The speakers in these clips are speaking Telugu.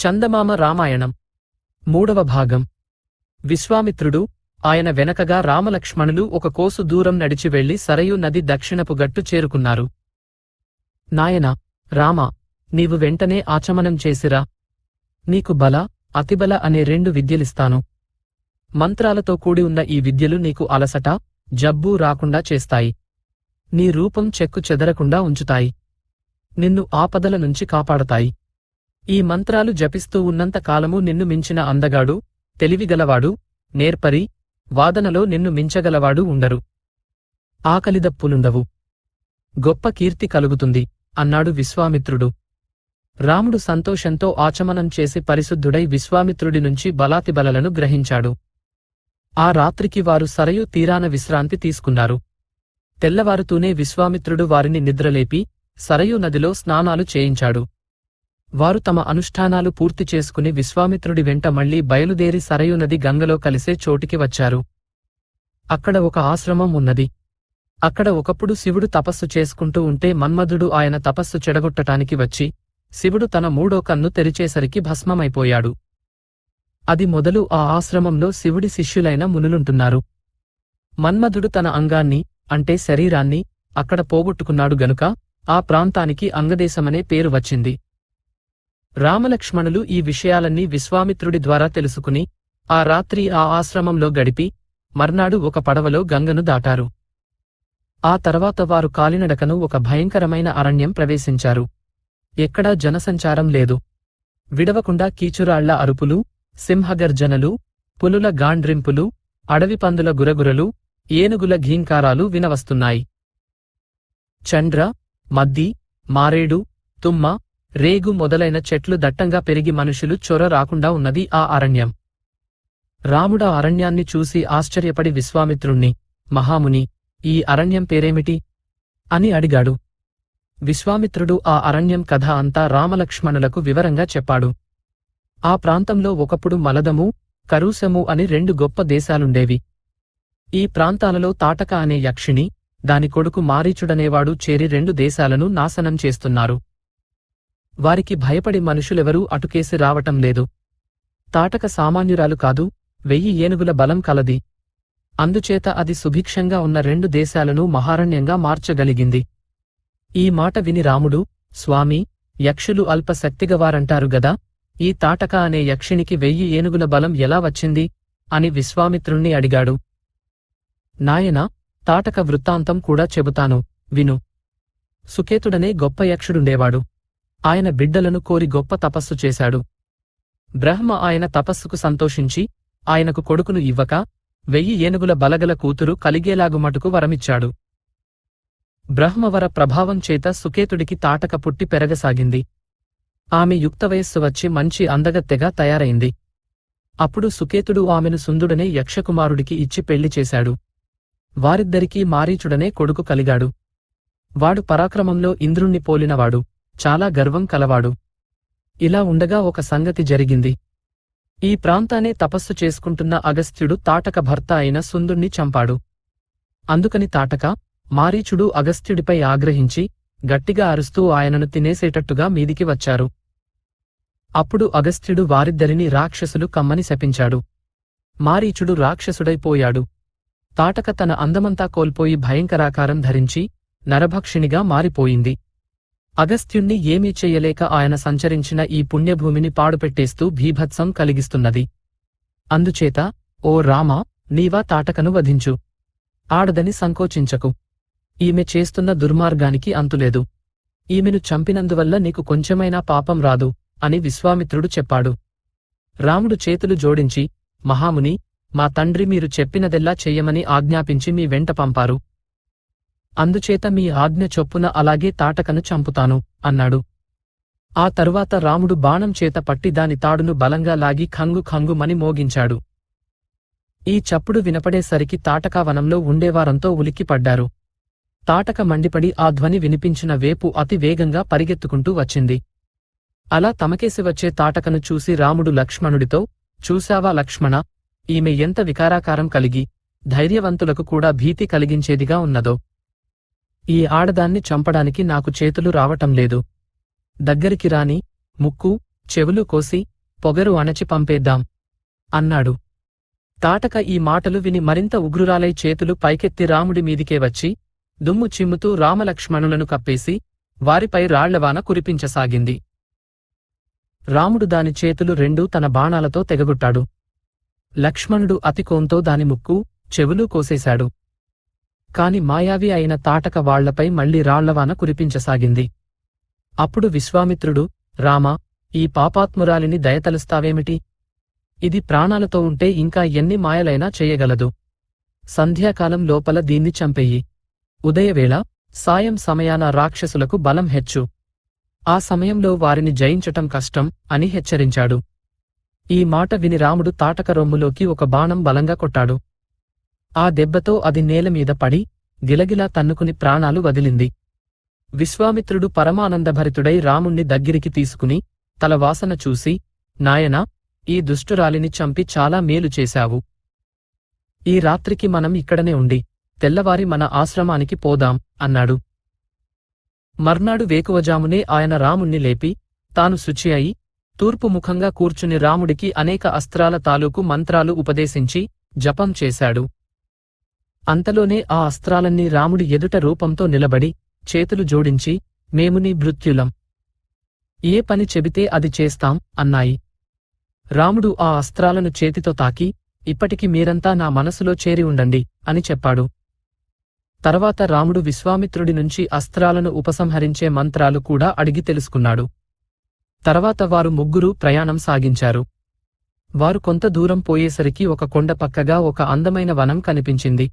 చందమామ రామాయణం 3వ భాగం. విశ్వామిత్రుడు, ఆయన వెనకగా రామలక్ష్మణులు ఒక కోసు దూరం నడిచి వెళ్లి సరయూ నది దక్షిణపు గట్టు చేరుకున్నారు. నాయనా, రామా, నీవు వెంటనే ఆచమనం చేసిరా. నీకు బల, అతిబల అనే 2 విద్యలిస్తాను. మంత్రాలతో కూడి ఉన్న ఈ విద్యలు నీకు అలసట, జబ్బు రాకుండా చేస్తాయి. నీ రూపం చెక్కు చెదరకుండా ఉంచుతాయి. నిన్ను ఆపదల నుంచి కాపాడతాయి. ఈ మంత్రాలు జపిస్తూ ఉన్నంత కాలము నిన్ను మించిన అందగాడు, తెలివిగలవాడు, నేర్పరి, వాదనలో నిన్ను మించగలవాడు ఉండరు. ఆకలిదప్పులుండవు. గొప్ప కీర్తి కలుగుతుంది అన్నాడు విశ్వామిత్రుడు. రాముడు సంతోషంతో ఆచమనం చేసి పరిశుద్ధుడై విశ్వామిత్రుడి నుంచి బలాతిబలలను గ్రహించాడు. ఆ రాత్రికి వారు సరయూ తీరాన విశ్రాంతి తీసుకున్నారు. తెల్లవారుతూనే విశ్వామిత్రుడు వారిని నిద్రలేపి సరయూ నదిలో స్నానాలు చేయించాడు. వారు తమ అనుష్ఠానాలు పూర్తి చేసుకుని విశ్వామిత్రుడి వెంట మళ్లీ బయలుదేరి సరయూ నది గంగలో కలిసే చోటికి వచ్చారు. అక్కడ ఒక ఆశ్రమం ఉన్నది. అక్కడ ఒకప్పుడు శివుడు తపస్సు చేసుకుంటూ ఉంటే మన్మధుడు ఆయన తపస్సు చెడగొట్టటానికి వచ్చి శివుడు తన 3వ కన్ను తెరిచేసరికి భస్మమైపోయాడు. అది మొదలు ఆ ఆశ్రమంలో శివుడి శిష్యులైన మునులుంటున్నారు. మన్మధుడు తన అంగాన్ని, అంటే శరీరాన్ని, అక్కడ పోగొట్టుకున్నాడు గనుక ఆ ప్రాంతానికి అంగదేశమనే పేరు వచ్చింది. రామలక్ష్మణులు ఈ విషయాలన్నీ విశ్వామిత్రుడి ద్వారా తెలుసుకుని ఆ రాత్రి ఆ ఆశ్రమంలో గడిపి మర్నాడు ఒక పడవలో గంగను దాటారు. ఆ తర్వాత వారు కాలినడకను ఒక భయంకరమైన అరణ్యం ప్రవేశించారు. ఎక్కడా జనసంచారం లేదు. విడవకుండా కీచురాళ్ల అరుపులు, సింహగర్జనలు, పులుల గాండ్రింపులు, అడవి పందుల గురగురలు, ఏనుగుల ఘీంకారాలు వినవస్తున్నాయి. చండ్ర, మద్ది, మారేడు, తుమ్మ, రేగు మొదలైన చెట్లు దట్టంగా పెరిగి మనుషులు చొర రాకుండా ఉన్నది ఆ అరణ్యం. రాముడా అరణ్యాన్ని చూసి ఆశ్చర్యపడి విశ్వామిత్రుణ్ణి, మహాముని, ఈ అరణ్యం పేరేమిటి అని అడిగాడు. విశ్వామిత్రుడు ఆ అరణ్యం కథ అంతా రామలక్ష్మణులకు వివరంగా చెప్పాడు. ఆ ప్రాంతంలో ఒకప్పుడు మలదము, కరూసము అని 2 గొప్ప దేశాలుండేవి. ఈ ప్రాంతాలలో తాటక అనే యక్షిణి, దాని కొడుకు మారీచుడనేవాడు చేరి 2 దేశాలను నాశనం చేస్తున్నారు. వారికి భయపడి మనుషులెవరూ అటుకేసి రావటం లేదు. తాటక సామాన్యురాలు కాదు, 1000 ఏనుగుల బలం కలది. అందుచేత అది సుభిక్షంగా ఉన్న 2 దేశాలను మహారణ్యంగా మార్చగలిగింది. ఈ మాట విని రాముడు, స్వామీ, యక్షులు అల్ప శక్తిగవారంటారు గదా, ఈ తాటక అనే యక్షినికి 1000 ఏనుగుల బలం ఎలా వచ్చింది అని విశ్వామిత్రుణ్ణి అడిగాడు. నాయనా, తాటక వృత్తాంతం కూడా చెబుతాను, విను. సుకేతుడనే గొప్ప యక్షుడుండేవాడు. ఆయన బిడ్డలను కోరి గొప్ప తపస్సు చేశాడు. బ్రహ్మ ఆయన తపస్సుకు సంతోషించి ఆయనకు కొడుకును ఇవ్వక 1000 ఏనుగుల బలగల కూతురు కలిగేలాగుమటుకు వరమిచ్చాడు. బ్రహ్మవర ప్రభావం చేత సుకేతుడికి తాటక పుట్టి పెరగసాగింది. ఆమె యుక్తవయస్సు వచ్చి మంచి అందగత్తెగా తయారైంది. అప్పుడు సుకేతుడు ఆమెను సుందుడనే యక్షకుమారుడికి ఇచ్చి పెళ్లి చేశాడు. వారిద్దరికీ మారీచుడనే కొడుకు కలిగాడు. వాడు పరాక్రమంలో ఇంద్రుణ్ణి పోలినవాడు, చాలా గర్వం కలవాడు. ఇలా ఉండగా ఒక సంగతి జరిగింది. ఈ ప్రాంతానే తపస్సు చేసుకుంటున్న అగస్త్యుడు తాటక భర్త అయిన సుందుణ్ణి చంపాడు. అందుకని తాటక, మారీచుడు అగస్త్యుడిపై ఆగ్రహించి గట్టిగా అరుస్తూ ఆయనను తినేసేటట్టుగా మీదికి వచ్చారు. అప్పుడు అగస్త్యుడు వారిద్దరినీ రాక్షసులు కమ్మని శపించాడు. మారీచుడు రాక్షసుడైపోయాడు. తాటక తన అందమంతా కోల్పోయి భయంకరాకారం ధరించి నరభక్షిణిగా మారిపోయింది. అగస్త్యుణ్ణి ఏమీ చెయ్యలేక ఆయన సంచరించిన ఈ పుణ్యభూమిని పాడుపెట్టేస్తూ భీభత్సం కలిగిస్తున్నది. అందుచేత, ఓ రామా, నీవా తాటకను వధించు. ఆడదని సంకోచించకు. ఈమె చేస్తున్న దుర్మార్గానికి అంతులేదు. ఈమెను చంపినందువల్ల నీకు కొంచెమైనా పాపం రాదు అని విశ్వామిత్రుడు చెప్పాడు. రాముడు చేతులు జోడించి, మహాముని, మా తండ్రి మీరు చెప్పినదెల్లా చెయ్యమని ఆజ్ఞాపించి మీ వెంట పంపారు. అందుచేత మీ ఆజ్ఞ చొప్పున అలాగే తాటకను చంపుతాను అన్నాడు. ఆ తరువాత రాముడు బాణం చేత పట్టి దాని తాడును బలంగా లాగి ఖంగు ఖంగుమని మోగించాడు. ఈ చప్పుడు వినపడేసరికి తాటకావనంలో ఉండేవారంతో ఉలిక్కిపడ్డారు. తాటక మండిపడి ఆ ధ్వని వినిపించిన వేపు అతి వేగంగా పరిగెత్తుకుంటూ వచ్చింది. అలా తమకేసి వచ్చే తాటకను చూసి రాముడు లక్ష్మణుడితో, చూశావా లక్ష్మణ, ఈమె ఎంత వికారాకారం కలిగి ధైర్యవంతులకు కూడా భీతి కలిగించేదిగా ఉన్నదో. ఈ ఆడదాన్ని చంపడానికి నాకు చేతులు రావటం లేదు. దగ్గరికి రాని, ముక్కు, చెవులు కోసి పొగరు అణచి పంపేద్దాం అన్నాడు. తాటక ఈ మాటలు విని మరింత ఉగ్రురాలై చేతులు పైకెత్తి రాముడి మీదికే వచ్చి దుమ్ము చిమ్ముతూ రామలక్ష్మణులను కప్పేసి వారిపై రాళ్లవాన కురిపించసాగింది. రాముడు దాని చేతులు రెండూ తన బాణాలతో తెగగొట్టాడు. లక్ష్మణుడు అతికోంతో దాని ముక్కు, చెవులు కోసేశాడు. కాని మాయావి అయిన తాటక వాళ్లపై మళ్లీ రాళ్లవాన కురిపించసాగింది. అప్పుడు విశ్వామిత్రుడు, రామా, ఈ పాపాత్మురాలిని దయతలుస్తావేమిటి? ఇది ప్రాణాలతో ఉంటే ఇంకా ఎన్ని మాయలైనా చెయ్యగలదు. సంధ్యాకాలం లోపల దీన్ని చంపెయ్యి. ఉదయవేళ, సాయం సమయాన రాక్షసులకు బలం హెచ్చు. ఆ సమయంలో వారిని జయించటం కష్టం అని హెచ్చరించాడు. ఈ మాట విని రాముడు తాటక రొమ్ములోకి ఒక బాణం బలంగా కొట్టాడు. ఆ దెబ్బతో అది నేలమీద పడి గిలగిలా తన్నుకుని ప్రాణాలు వదిలింది. విశ్వామిత్రుడు పరమానందభరితుడై రాముణ్ణి దగ్గరికి తీసుకుని తల వాసన చూసి, నాయనా, ఈ దుష్టురాలిని చంపి చాలా మేలు చేశావు. ఈ రాత్రికి మనం ఇక్కడనే ఉండి తెల్లవారి మన ఆశ్రమానికి పోదాం అన్నాడు. మర్నాడు వేకువజామునే ఆయన రాముణ్ణి లేపి తాను శుచి అయి తూర్పు ముఖంగా కూర్చుని రాముడికి అనేక అస్త్రాల తాలూకు మంత్రాలు ఉపదేశించి జపం చేశాడు. అంతలోనే ఆ అస్త్రాలన్నీ రాముడి ఎదుట రూపంతో నిలబడి చేతులు జోడించి, మేము నీ భృత్యులం. ఏ పని చెబితే అది చేస్తాం అన్నాయి. రాముడు ఆ అస్త్రాలను చేతితో తాకి, ఇప్పటికి మీరంతా నా మనసులో చేరి ఉండండి అని చెప్పాడు. తర్వాత రాముడు విశ్వామిత్రుడి నుంచి అస్త్రాలను ఉపసంహరించే మంత్రాలు కూడా అడిగి తెలుసుకున్నాడు. తర్వాత వారు ముగ్గురూ ప్రయాణం సాగించారు. వారు కొంత దూరం పోయేసరికి ఒక కొండ పక్కగా ఒక అందమైన వనం కనిపించింది.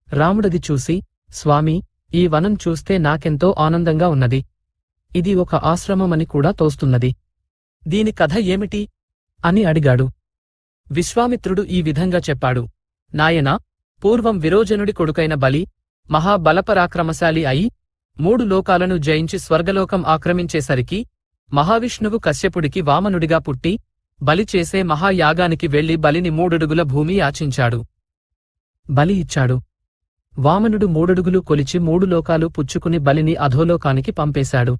రాముడది చూసి, స్వామీ, ఈ వనం చూస్తే నాకెంతో ఆనందంగా ఉన్నది. ఇది ఒక ఆశ్రమమని కూడా తోస్తున్నది. దీని కథ ఏమిటి అని అడిగాడు. విశ్వామిత్రుడు ఈ విధంగా చెప్పాడు. నాయనా, పూర్వం విరోచనుడి కొడుకైన బలి మహాబలపరాక్రమశాలి అయి 3 లోకాలను జయించి స్వర్గలోకం ఆక్రమించేసరికి మహావిష్ణువు కశ్యపుడికి వామనుడిగా పుట్టి బలి చేసే మహాయాగానికి వెళ్లి బలిని 3 అడుగుల భూమి యాచించాడు. బలి ఇచ్చాడు. వామనుడు 3 అడుగులు కొలిచి 3 లోకాలు పుచ్చుకుని బలిని అధోలోకానికి పంపేశాడు.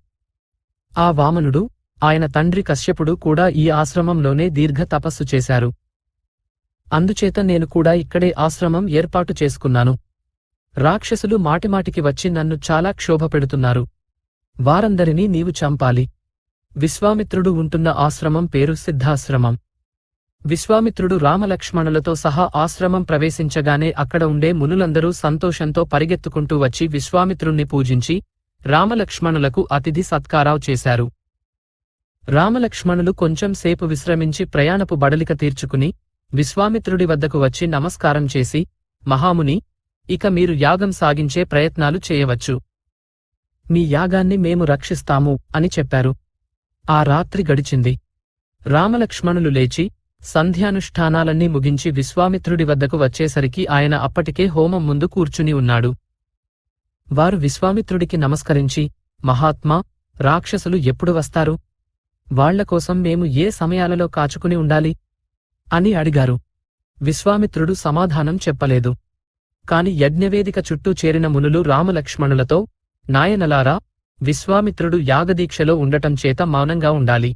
ఆ వామనుడు, ఆయన తండ్రి కశ్యపుడు కూడా ఈ ఆశ్రమంలోనే దీర్ఘ తపస్సు చేశారు. అందుచేత నేను కూడా ఇక్కడే ఆశ్రమం ఏర్పాటు చేసుకున్నాను. రాక్షసులు మాటిమాటికి వచ్చి నన్ను చాలా క్షోభపెడుతున్నారు. వారందరినీ నీవు చంపాలి. విశ్వామిత్రుడు ఉంటున్న ఆశ్రమం పేరు సిద్ధాశ్రమం. విశ్వామిత్రుడు రామలక్ష్మణులతో సహా ఆశ్రమం ప్రవేశించగానే అక్కడ ఉండే మునులందరూ సంతోషంతో పరిగెత్తుకుంటూ వచ్చి విశ్వామిత్రుణ్ణి పూజించి రామలక్ష్మణులకు అతిథి సత్కారాలు చేశారు. రామలక్ష్మణులు కొంచెం సేపు విశ్రమించి ప్రయాణపు బడలిక తీర్చుకుని విశ్వామిత్రుడి వద్దకు వచ్చి నమస్కారం చేసి, మహాముని, ఇక మీరు యాగం సాగించే ప్రయత్నాలు చేయవచ్చు. మీ యాగాన్ని మేము రక్షిస్తాము అని చెప్పారు. ఆ రాత్రి గడిచింది. రామలక్ష్మణులు లేచి సంధ్యానుష్ఠానాలన్నీ ముగించి విశ్వామిత్రుడి వద్దకు వచ్చేసరికి ఆయన అప్పటికే హోమం ముందు కూర్చుని ఉన్నాడు. వారు విశ్వామిత్రుడికి నమస్కరించి, మహాత్మా, రాక్షసులు ఎప్పుడు వస్తారు? వాళ్లకోసం మేము ఏ సమయాలలో కాచుకుని ఉండాలి అని అడిగారు. విశ్వామిత్రుడు సమాధానం చెప్పలేదు. కాని యజ్ఞవేదిక చుట్టూ చేరిన మునులు రామలక్ష్మణులతో, నాయనలారా, విశ్వామిత్రుడు యాగదీక్షలో ఉండటం చేత మౌనంగా ఉండాలి.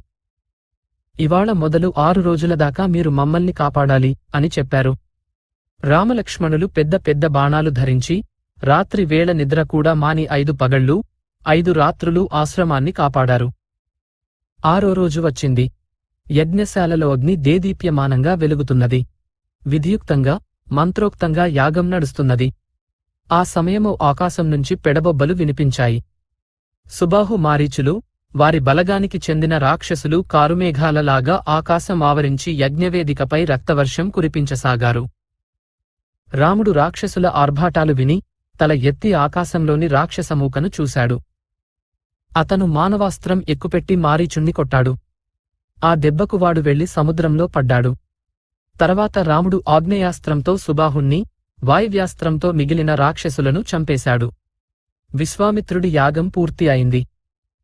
ఇవాళ మొదలు 6 రోజుల దాకా మీరు మమ్మల్ని కాపాడాలి అని చెప్పారు. రామలక్ష్మణులు పెద్ద పెద్ద బాణాలు ధరించి రాత్రి వేళ నిద్ర కూడా మాని 5 పగళ్లు 5 రాత్రులు ఆశ్రమాన్ని కాపాడారు. 6వ రోజు వచ్చింది. యజ్ఞశాలలో అగ్ని దేదీప్యమానంగా వెలుగుతున్నది. విధియుక్తంగా, మంత్రోక్తంగా యాగం నడుస్తున్నది. ఆ సమయము ఆకాశం నుంచి పెడబొబ్బలు వినిపించాయి. సుబాహు మారీచులు, వారి బలగానికి చెందిన రాక్షసులు కారుమేఘాలలాగా ఆకాశం ఆవరించి యజ్ఞవేదికపై రక్తవర్షం కురిపించసాగారు. రాముడు రాక్షసుల ఆర్భాటాలు విని తల ఎత్తి ఆకాశంలోని రాక్షసమూకను చూశాడు. అతను మానవాస్త్రం ఎక్కుపెట్టి మారీచుణ్ణి కొట్టాడు. ఆ దెబ్బకు వాడు వెళ్లి సముద్రంలో పడ్డాడు. తర్వాత రాముడు ఆగ్నేయాస్త్రంతో సుబాహుణ్ణి, వాయువ్యాస్త్రంతో మిగిలిన రాక్షసులను చంపేశాడు. విశ్వామిత్రుడి యాగం పూర్తి అయింది.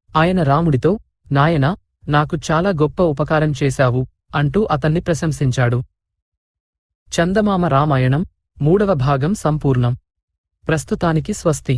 ఆయన రాముడితో, నాయనా, నాకు చాలా గొప్ప ఉపకారం చేశావు అంటూ అతన్ని ప్రశంసించాడు. చందమామ రామాయణం 3వ భాగం సంపూర్ణం. ప్రస్తుతానికి స్వస్తి.